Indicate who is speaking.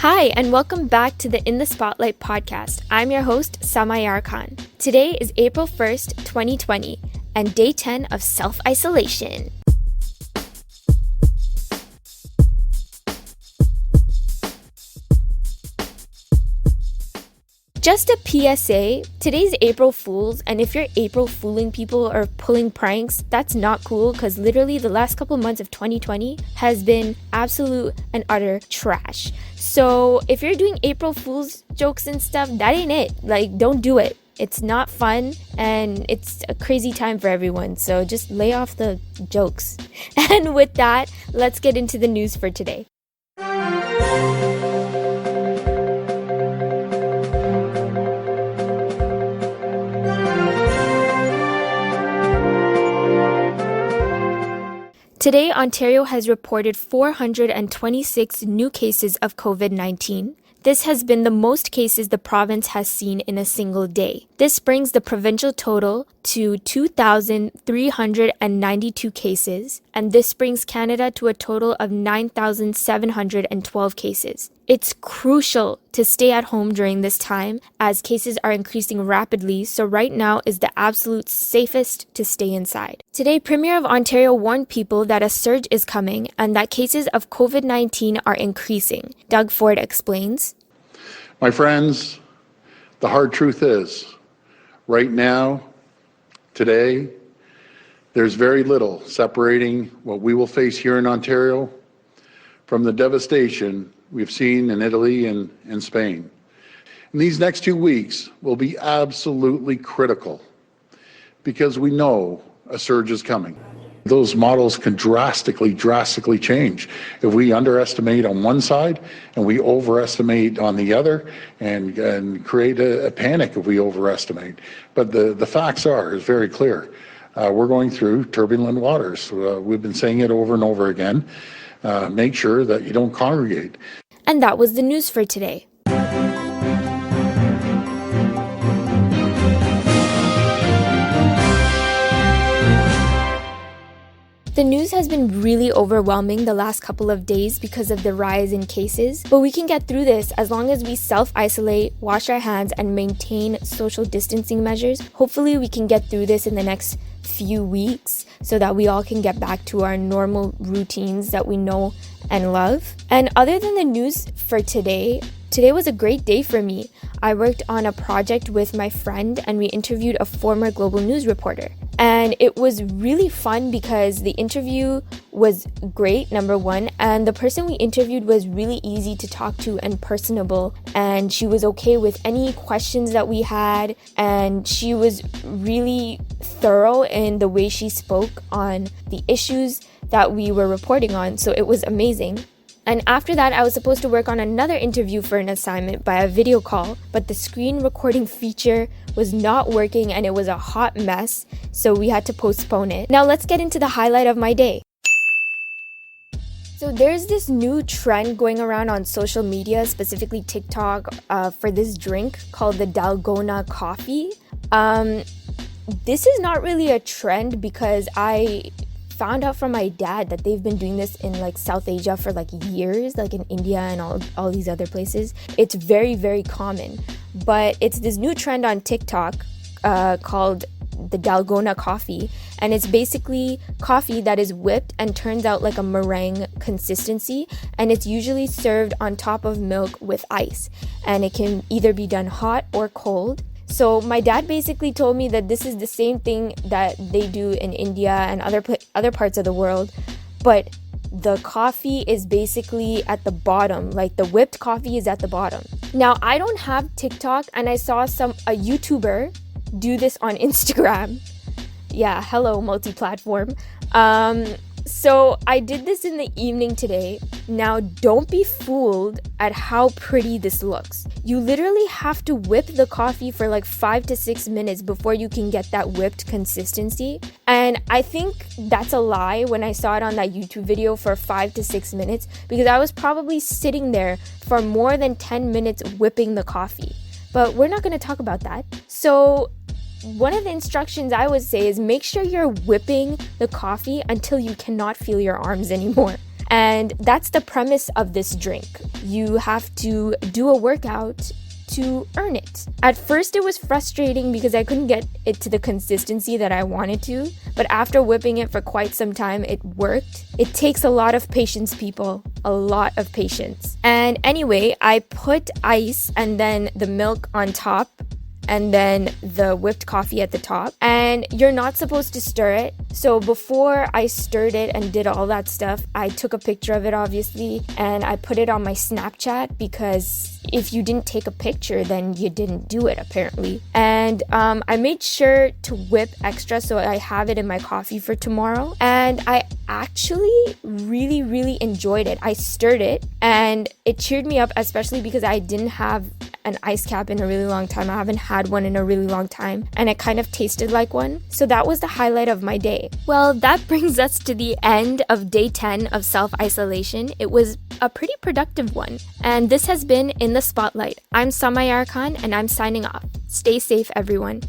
Speaker 1: Hi, and welcome back to the In the Spotlight podcast. I'm your host, Samayar Khan. Today is April 1st, 2020, and day 10 of self-isolation. Just a PSA, today's April Fools, and if you're April Fooling people or pulling pranks, that's not cool because literally the last couple months of 2020 has been absolute and utter trash. So if you're doing April Fools jokes and stuff, that ain't it. Like, don't do it. It's not fun and it's a crazy time for everyone. So just lay off the jokes. And with that, let's get into the news for today. Today, Ontario has reported 426 new cases of COVID-19. This has been the most cases the province has seen in a single day. This brings the provincial total to 2,392 cases, and this brings Canada to a total of 9,712 cases. It's crucial to stay at home during this time as cases are increasing rapidly, so right now is the absolute safest to stay inside. Today, Premier of Ontario warned people that a surge is coming and that cases of COVID-19 are increasing. Doug Ford explains.
Speaker 2: My friends, the hard truth is, right now, today, there's very little separating what we will face here in Ontario from the devastation we've seen in Italy and in Spain. And these next 2 weeks will be absolutely critical because we know a surge is coming. Those models can drastically change. If we underestimate on one side and we overestimate on the other and create a panic if we overestimate. But the facts is very clear. We're going through turbulent waters. We've been saying it over and over again. Make sure that you don't congregate.
Speaker 1: And that was the news for today. The news has been really overwhelming the last couple of days because of the rise in cases, but we can get through this as long as we self-isolate, wash our hands, and maintain social distancing measures. Hopefully we can get through this in the next few weeks so that we all can get back to our normal routines that we know and love. And other than the news for today was a great day for me. I worked on a project with my friend and we interviewed a former Global News reporter. And it was really fun because the interview was great, number one, and the person we interviewed was really easy to talk to and personable, and she was okay with any questions that we had, and she was really thorough in the way she spoke on the issues that we were reporting on, so it was amazing. And after that, I was supposed to work on another interview for an assignment by a video call, but the screen recording feature was not working and it was a hot mess, so we had to postpone it. Now let's get into the highlight of my day. So there's this new trend going around on social media, specifically TikTok, for this drink called the Dalgona coffee. This is not really a trend because I found out from my dad that they've been doing this in like South Asia for like years, like in India and all these other places. It's very, very common, but it's this new trend on TikTok called the Dalgona coffee, and it's basically coffee that is whipped and turns out like a meringue consistency, and it's usually served on top of milk with ice, and it can either be done hot or cold. So my dad basically told me that this is the same thing that they do in India and other parts of the world, but the coffee is basically at the bottom, like the whipped coffee is at the bottom. Now, I don't have TikTok, and I saw a YouTuber do this on Instagram. Yeah, hello, multi-platform. So I did this in the evening today. Now, don't be fooled at how pretty this looks. You literally have to whip the coffee for like 5 to 6 minutes before you can get that whipped consistency. And I think that's a lie when I saw it on that YouTube video for 5 to 6 minutes, because I was probably sitting there for more than 10 minutes whipping the coffee. But we're not going to talk about that. So one of the instructions I would say is make sure you're whipping the coffee until you cannot feel your arms anymore. And that's the premise of this drink. You have to do a workout to earn it. At first it was frustrating because I couldn't get it to the consistency that I wanted to, but after whipping it for quite some time, it worked. It takes a lot of patience, people, a lot of patience. And anyway, I put ice and then the milk on top and then the whipped coffee at the top. And you're not supposed to stir it. So before I stirred it and did all that stuff, I took a picture of it, obviously, and I put it on my Snapchat because if you didn't take a picture, then you didn't do it, apparently. And I made sure to whip extra so I have it in my coffee for tomorrow. And I actually really enjoyed it. I stirred it and it cheered me up, especially because I didn't have an ice cap in a really long time. I haven't had one in a really long time, and it kind of tasted like one. So that was the highlight of my day. Well, that brings us to the end of day 10 of self-isolation. It was a pretty productive one. And this has been In the Spotlight. I'm Samayar Khan, and I'm signing off. Stay safe, everyone.